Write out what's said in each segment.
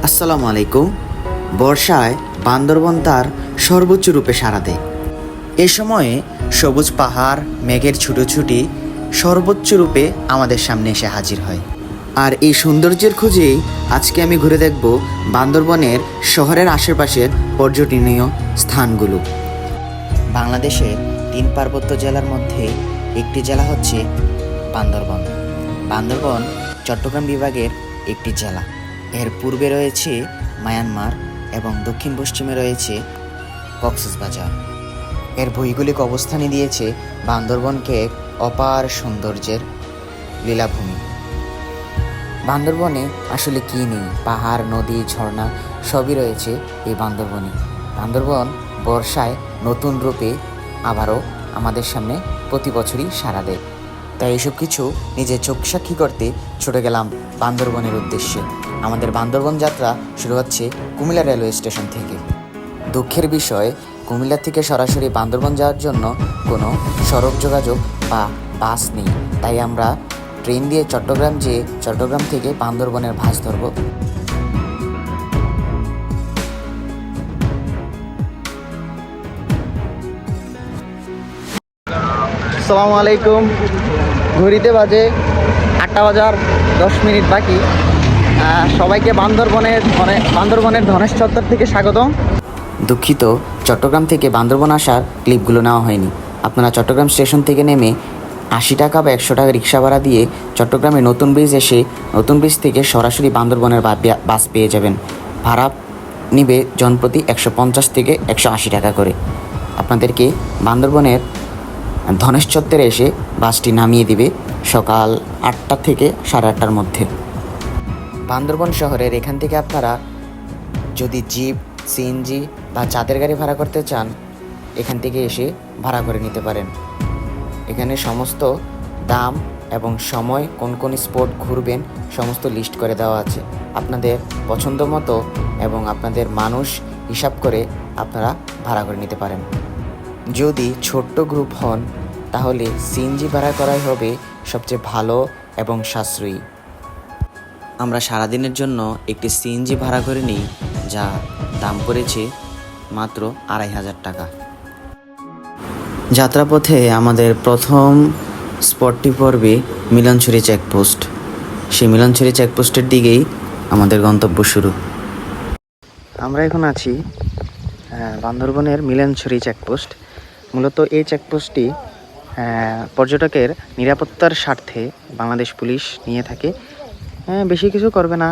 আসসালামু আলাইকুম। বর্ষায় বান্দরবন তার সর্বোচ্চ রূপে সাড়া দেয়। এ সময়ে সবুজ পাহাড় মেঘের ছুটোছুটি সর্বোচ্চ রূপে আমাদের সামনে এসে হাজির হয়। আর এই সৌন্দর্যের খোঁজেই আজকে আমি ঘুরে দেখব বান্দরবনের শহরের আশেপাশের পর্যটনীয় স্থানগুলো। বাংলাদেশের 3 পার্বত্য জেলার মধ্যে একটি জেলা হচ্ছে বান্দরবন। বান্দরবন চট্টগ্রাম বিভাগের একটি জেলা। এর পূর্বে রয়েছে মায়ানমার এবং দক্ষিণ পশ্চিমে রয়েছে কক্সবাজার। এর ভৌগোলিক অবস্থানই দিয়েছে বান্দরবনকে এক অপার সৌন্দর্যের লীলাভূমি। বান্দরবনে আসলে কী নেই? পাহাড়, নদী, ঝর্ণা সবই রয়েছে এই বান্দরবনে। বান্দরবন বর্ষায় নতুন রূপে আবারও আমাদের সামনে প্রতি বছরই সাড়া দেয়। তাই এসব কিছু নিজের চোখ সাক্ষী করতে ছুটে গেলাম বান্দরবনের উদ্দেশ্যে। আমাদের বান্দরবন যাত্রা শুরু হচ্ছে কুমিল্লা রেলওয়ে স্টেশন থেকে। দুঃখের বিষয়, কুমিল্লা থেকে সরাসরি বান্দরবন যাওয়ার জন্য কোনো সড়ক যোগাযোগ বা বাস নেই। তাই আমরা ট্রেন দিয়ে চট্টগ্রাম যেয়ে চট্টগ্রাম থেকে বান্দরবনের বাস ধরব। আসসালামু আলাইকুম। ঘড়িতে বাজে 8টা বাজার 10 মিনিট বাকি। সবাইকে বান্দরবনের ধনেশ চত্বর থেকে স্বাগতম। দুঃখিত, চট্টগ্রাম থেকে বান্দরবন আসার ক্লিপগুলো নেওয়া হয়নি। আপনারা চট্টগ্রাম স্টেশন থেকে নেমে 80 টাকা বা 100 টাকা রিক্সা ভাড়া দিয়ে চট্টগ্রামে নতুন ব্রিজ এসে নতুন ব্রিজ থেকে সরাসরি বান্দরবনের বাস পেয়ে যাবেন। ভাড়া নিবে জনপ্রতি 150 থেকে 180 টাকা করে। আপনাদেরকে বান্দরবনের ধনেশ চত্বরে এসে বাসটি নামিয়ে দিবে সকাল 8টা থেকে 8:30টার মধ্যে। বান্দরবন শহরের এখান থেকে আপনারা যদি জিপ, সিএনজি বা চাঁদের গাড়ি ভাড়া করতে চান, এখান থেকে এসে ভাড়া করে নিতে পারেন। এখানে সমস্ত দাম এবং সময়, কোন কোন স্পট ঘুরবেন সমস্ত লিস্ট করে দেওয়া আছে। আপনাদের পছন্দ মতো এবং আপনাদের মানুষ হিসাব করে আপনারা ভাড়া করে নিতে পারেন। যদি ছোট্ট গ্রুপ হন তাহলে সিএনজি ভাড়া করাই হবে সবচেয়ে ভালো এবং সাশ্রয়ী। আমরা সারাদিনের জন্য একটি সিএনজি ভাড়া করে নিই, যা দাম পড়েছে মাত্র 2500 টাকা। যাত্রাপথে আমাদের প্রথম স্পটটি পড়বে মিলনছড়ি চেকপোস্ট। সেই মিলনছড়ি চেকপোস্টের দিকেই আমাদের গন্তব্য শুরু। আমরা এখন আছি বান্দরবনের মিলনছড়ি চেকপোস্ট। মূলত এই চেকপোস্টটি পর্যটকের নিরাপত্তার স্বার্থে বাংলাদেশ পুলিশ নিয়ে থাকে। বেশি কিছু করবে না,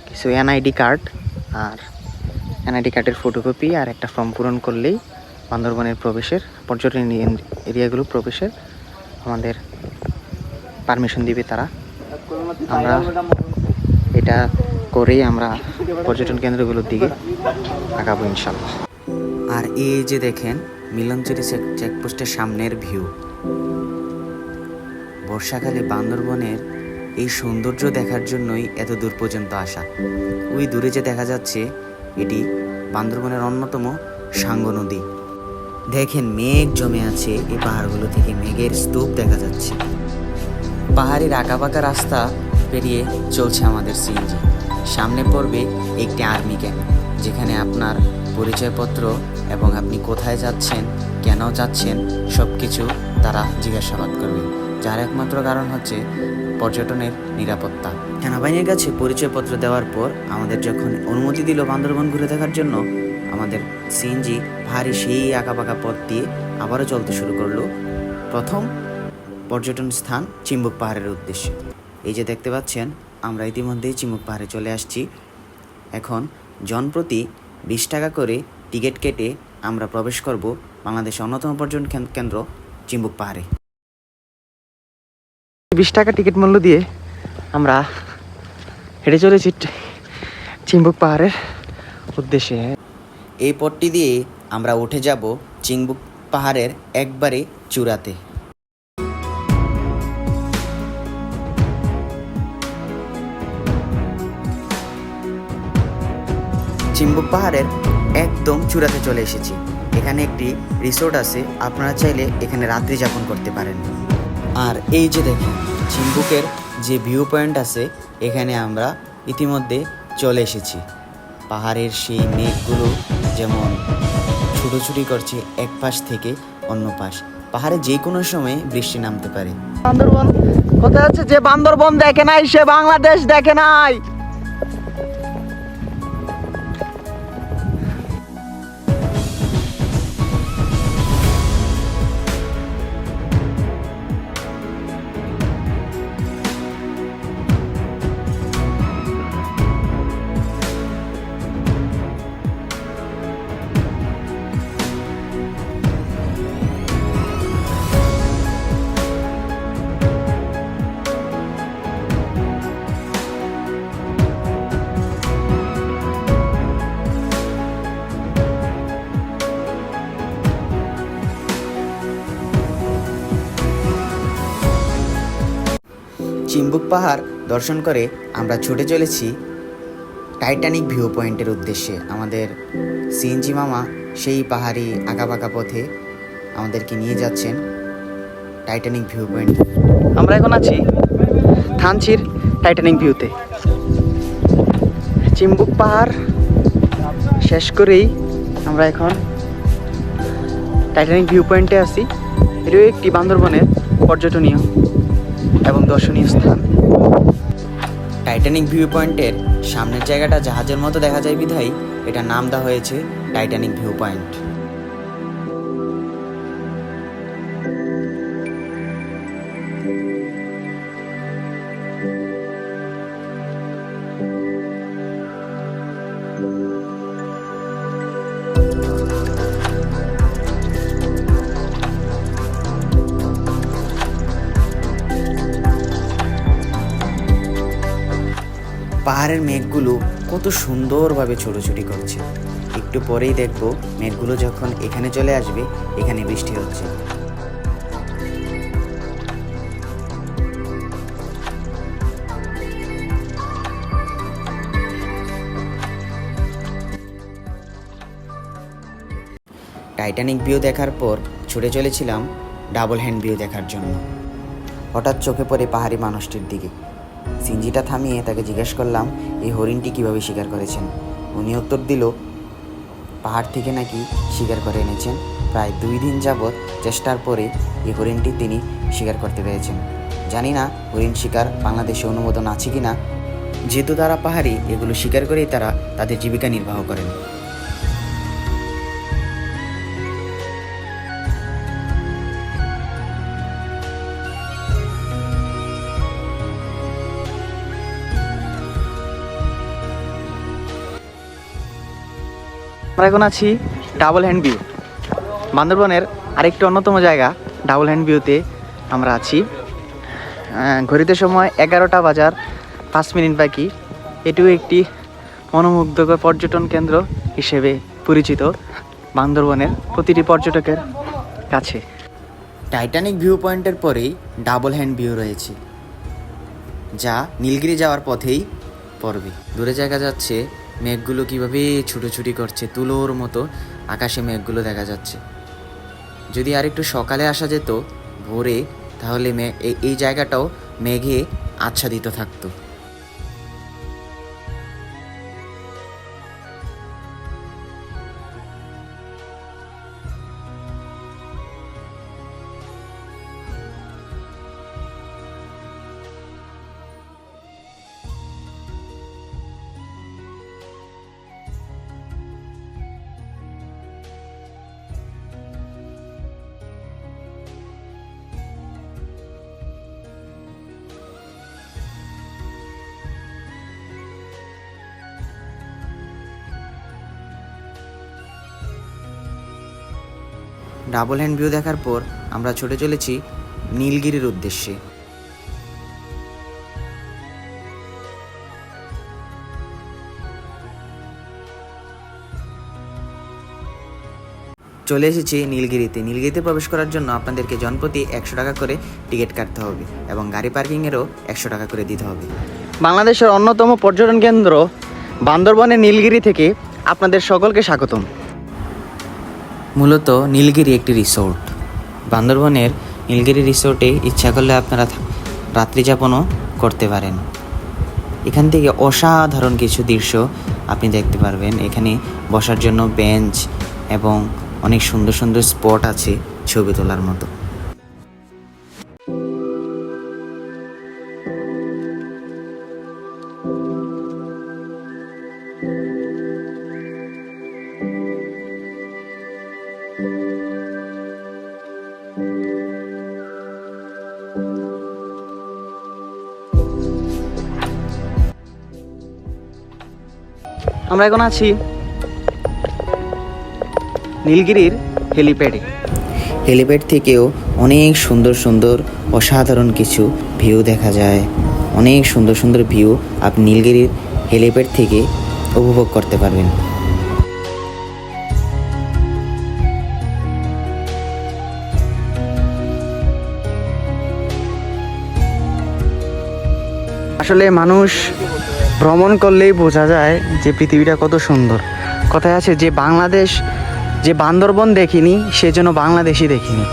কিছু এনআইডি কার্ড আর এনআইডি কার্ডের ফটোকপি আর একটা ফর্ম পূরণ করলেই বান্দরবনের প্রবেশের, পর্যটন এরিয়াগুলো প্রবেশের আমাদের পারমিশন দিবে তারা। আমরা এটা করেই আমরা পর্যটন কেন্দ্রগুলোর দিকে আগাবো ইনশাল্লাহ। আর এই যে দেখেন মিলনছড়ি চেকপোস্টের সামনের ভিউ। বর্ষাকালে বান্দরবনের এই সৌন্দর্য দেখার জন্যই এত দূর পর্যন্ত আসা। ওই দূরে যে দেখা যাচ্ছে এটি বান্দরবনের অন্যতম সাঙ্গো নদী। দেখেন মেঘ জমে আছে, এই পাহাড়গুলো থেকে মেঘের স্তূপ দেখা যাচ্ছে। পাহাড়ের আঁকাবাঁকা রাস্তা পেরিয়ে চলছে আমাদের সিএনজি। সামনে পড়বে একটি আর্মি ক্যাম্প, যেখানে আপনার পরিচয়পত্র এবং আপনি কোথায় যাচ্ছেন, কেন যাচ্ছেন সব কিছু তারা জিজ্ঞাসাবাদ করবে, যার একমাত্র কারণ হচ্ছে পর্যটনের নিরাপত্তা। সেনাবাহিনীর কাছে পরিচয়পত্র দেওয়ার পর আমাদের যখন অনুমতি দিল বান্দরবন ঘুরে দেখার জন্য, আমাদের সিএনজি ভারী সেই আঁকাবাঁকা পথ দিয়ে আবারও চলতে শুরু করলো প্রথম পর্যটন স্থান চিম্বুক পাহাড়ের উদ্দেশ্যে। এই যে দেখতে পাচ্ছেন, আমরা ইতিমধ্যেই চিম্বুক পাহাড়ে চলে আসছি। এখন জনপ্রতি 20 টাকা করে টিকিট কেটে আমরা প্রবেশ করব বাংলাদেশের অন্যতম পর্যটন কেন্দ্র চিম্বুক পাহাড়ে। 20 টাকা টিকিট মূল্য দিয়ে আমরা হেঁটে চলেছি চিম্বুক পাহাড়ের উদ্দেশ্যে। এই পথটি দিয়ে আমরা উঠে যাব চিম্বুক পাহাড়ের একবারে চূড়াতে। চিম্বুক পাহাড়ের একদম চূড়াতে চলে এসেছি। এখানে একটি রিসোর্ট আছে, আপনারা চাইলে এখানে রাত্রি যাপন করতে পারেন। আর এই যে দেখেন চিম্বুকের যে ভিউ পয়েন্ট আছে, এখানে আমরা ইতিমধ্যে চলে এসেছি। পাহাড়ের সেই মেঘগুলো যেমন ছুটোছুটি করছে এক পাশ থেকে অন্য পাশ। পাহাড়ে যে কোনো সময় বৃষ্টি নামতে পারে। বান্দরবন কোথায় আছে? যে বান্দরবন দেখে নাই সে বাংলাদেশ দেখে নাই। চিম্বুক পাহাড় দর্শন করে আমরা ছুটে চলেছি টাইটানিক ভিউ পয়েন্টের উদ্দেশ্যে। আমাদের সিএনজি মামা সেই পাহাড়ি আঁকাবাঁকা পথে আমাদেরকে নিয়ে যাচ্ছেন টাইটানিক ভিউ পয়েন্ট। আমরা এখন আছি থানচির টাইটানিক ভিউতে। চিম্বুক পাহাড় শেষ করেই আমরা এখন টাইটানিক ভিউ পয়েন্টে আছি। এটাও একটি বান্দরবনের পর্যটনীয় এবং দর্শনীয় স্থান। টাইটানিক ভিউ পয়েন্টের সামনের জায়গাটা জাহাজের মতো দেখা যায় বিধায় এটা নাম দেওয়া হয়েছে টাইটানিক ভিউ পয়েন্ট। পাহাড়ের মেঘগুলো কত সুন্দরভাবে ছোটাছুটি করছে। একটু পরেই দেখব মেঘগুলো যখন এখানে চলে আসবে, এখানে বৃষ্টি হচ্ছে। টাইটানিক ভিউ দেখার পর ছুটে চলেছিলাম ডাবল হ্যান্ড ভিউ দেখার জন্য। হঠাৎ চোখে পড়ে পাহাড়ি মানুষটির দিকে। সিনজিটা থামিয়ে তাকে জিজ্ঞেস করলাম এই হরিণটি কীভাবে শিকার করেছেন। উনি উত্তর দিল পাহাড় থেকে নাকি শিকার করে এনেছেন। প্রায় 2 দিন যাবৎ চেষ্টার পরে এই হরিণটি তিনি শিকার করতে পেরেছেন। জানি না হরিণ শিকার বাংলাদেশে অনুমোদন আছে কি না। যেহেতু তারা পাহাড়ি, এগুলো শিকার করেই তারা তাদের জীবিকা নির্বাহ করেন। আমরা এখন আছি ডাবল হ্যান্ড ভিউ। বান্দরবনের আরেকটি অন্যতম জায়গা ডাবল হ্যান্ড ভিউতে আমরা আছি। ঘড়িতে সময় 11টা বাজার 5 মিনিট বাকি। এটিও একটি মনোমুগ্ধকর পর্যটন কেন্দ্র হিসেবে পরিচিত বান্দরবনের প্রতিটি পর্যটকের কাছে। টাইটানিক ভিউ পয়েন্টের পরেই ডাবল হ্যান্ড ভিউ রয়েছে, যা নীলগিরি যাওয়ার পথেই পড়বে। দূরে দেখা যাচ্ছে মেঘগুলো কীভাবে ছুটোছুটি করছে, তুলোর মতো আকাশে মেঘগুলো দেখা যাচ্ছে। যদি আর একটু সকালে আসা যেত ভোরে, তাহলে এই জায়গাটাও মেঘে আচ্ছাদিত থাকতো। ডাবল হ্যান্ড ভিউ দেখার পর আমরা ছুটে চলেছি নীলগিরির উদ্দেশ্যে। চলে এসেছি নীলগিরিতে। নীলগিরিতে প্রবেশ করার জন্য আপনাদেরকে জনপ্রতি 100 টাকা করে টিকিট কাটতে হবে এবং গাড়ি পার্কিংয়েরও 100 টাকা করে দিতে হবে। বাংলাদেশের অন্যতম পর্যটন কেন্দ্র বান্দরবনের নীলগিরি থেকে আপনাদের সকলকে স্বাগতম। মূলত নীলগিরি একটি রিসোর্ট। বান্দরবনের নীলগিরি রিসোর্টে ইচ্ছা করলে আপনারা রাত্রিযাপনও করতে পারেন। এখান থেকে অসাধারণ কিছু দৃশ্য আপনি দেখতে পারবেন। এখানে বসার জন্য বেঞ্চ এবং অনেক সুন্দর সুন্দর স্পট আছে ছবি তোলার মতো। আমরা এখন আছি নীলগিরির হেলিপ্যাডে। হেলিপ্যাড থেকেও অনেক সুন্দর সুন্দর অসাধারণ কিছু ভিউ দেখা যায়। অনেক সুন্দর সুন্দর ভিউ আপনি নীলগিরির হেলিপ্যাড থেকে উপভোগ করতে পারবেন। আসলে মানুষ ভ্রমণ করলেই বোঝা যায় যে পৃথিবীটা কত সুন্দর। কথায় আছে যে বাংলাদেশ, যে বান্দরবন দেখিনি সে যেন বাংলাদেশই দেখিনি।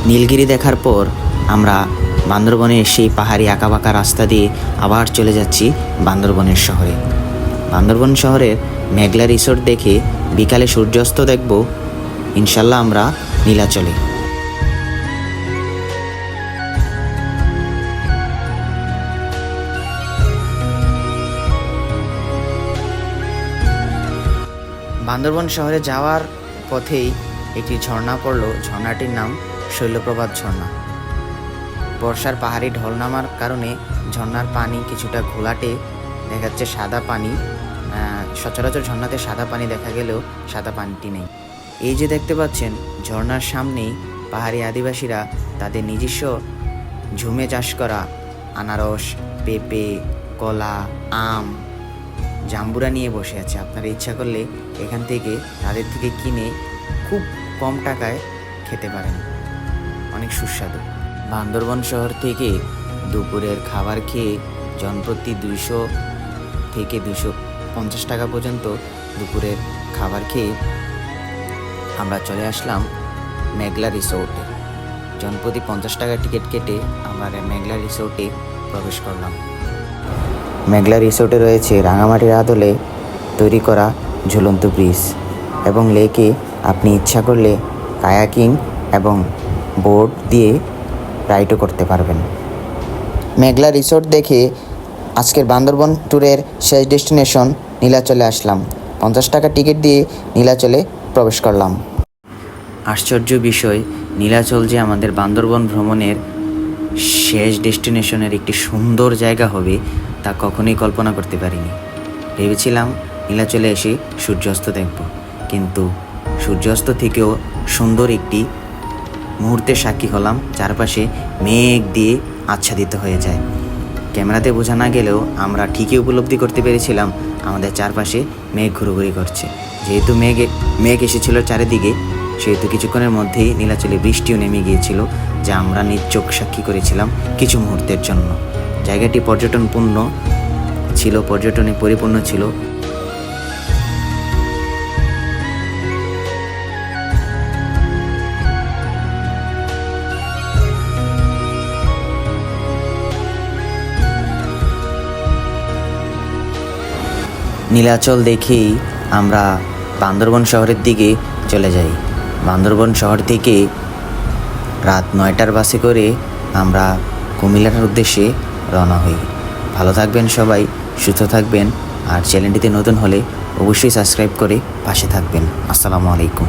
নীলগিরি দেখার পর আমরা বান্দরবনের সেই পাহাড়ি আঁকাবাঁকা রাস্তা দিয়ে আবার চলে যাচ্ছি বান্দরবনের শহরে। বান্দরবন শহরের মেঘলা রিসোর্ট দেখে বিকালে সূর্যাস্ত দেখব ইনশাল্লাহ আমরা নীলাচলে। বান্দরবন শহরে যাওয়ার পথেই একটি ঝর্ণা পড়ল। ঝর্ণাটির নাম শৈলপ্রপাত ঝর্ণা। বর্ষার পাহাড়ি ঢল নামার কারণে ঝর্ণার পানি কিছুটা ঘোলাটে দেখাচ্ছে, সাদা পানি। সচরাচর ঝর্ণাতে সাদা পানি দেখা গেলেও সাদা পানিটি নেই। এই যে দেখতে পাচ্ছেন ঝর্ণার সামনেই পাহাড়ি আদিবাসীরা তাদের নিজস্ব ঝুমে চাষ করা আনারস, পেঁপে, কলা, আম, জাম্বুরা নিয়ে বসে আছে। আপনারা ইচ্ছা করলে এখান থেকে তাদের থেকে কিনে খুব কম টাকায় খেতে পারেন, অনেক সুস্বাদু। বান্দরবন শহর থেকে দুপুরের খাবার খেয়ে জনপ্রতি 200 থেকে 250 টাকা পর্যন্ত দুপুরের খাবার খেয়ে আমরা চলে আসলাম মেঘলা রিসোর্টে। জনপ্রতি 50 টাকা টিকিট কেটে আমরা মেঘলা রিসোর্টে প্রবেশ করলাম। মেঘলা রিসোর্টে রয়েছে রাঙামাটির আদলে তৈরি করা ঝুলন্ত ব্রিজ এবং লেকে আপনি ইচ্ছা করলে কায়াকিং এবং বোট দিয়ে রাইডও করতে পারবেন। মেঘলা রিসোর্ট দেখে আজকের বান্দরবন ট্যুরের শেষ ডেস্টিনেশন নীলাচলে আসলাম। 50 টাকা টিকিট দিয়ে নীলাচলে প্রবেশ করলাম। আশ্চর্য বিষয়, নীলাচল যে আমাদের বান্দরবন ভ্রমণের শেষ ডেস্টিনেশনের একটি সুন্দর জায়গা হবে তা কখনোই কল্পনা করতে পারিনি। ভেবেছিলাম নীলাচলে এসে সূর্যাস্ত দেখব, কিন্তু সূর্যাস্ত থেকেও সুন্দর একটি মুহূর্তের সাক্ষী হলাম। চারপাশে মেঘ দিয়ে আচ্ছাদিত হয়ে যায়। ক্যামেরাতে বোঝা না গেলেও আমরা ঠিকই উপলব্ধি করতে পেরেছিলাম আমাদের চারপাশে মেঘ ঘুরোঘুরি করছে। যেহেতু মেঘ এসেছিল চারিদিকে, সেহেতু কিছুক্ষণের মধ্যেই নীলাচলে বৃষ্টিও নেমে গিয়েছিল, যা আমরা নিজ চোখ সাক্ষী করেছিলাম কিছু মুহূর্তের জন্য। জায়গাটি পর্যটনপূর্ণ ছিল, পর্যটনে পরিপূর্ণ ছিল। নীলাচল দেখেই আমরা বান্দরবন শহরের দিকে চলে যাই। বান্দরবন শহর থেকে রাত 9টার বাসে করে আমরা কুমিল্লার উদ্দেশ্যে রওনা হই। ভালো থাকবেন সবাই, সুস্থ থাকবেন, আর চ্যানেলটিতে নতুন হলে অবশ্যই সাবস্ক্রাইব করে পাশে থাকবেন। আসসালামু আলাইকুম।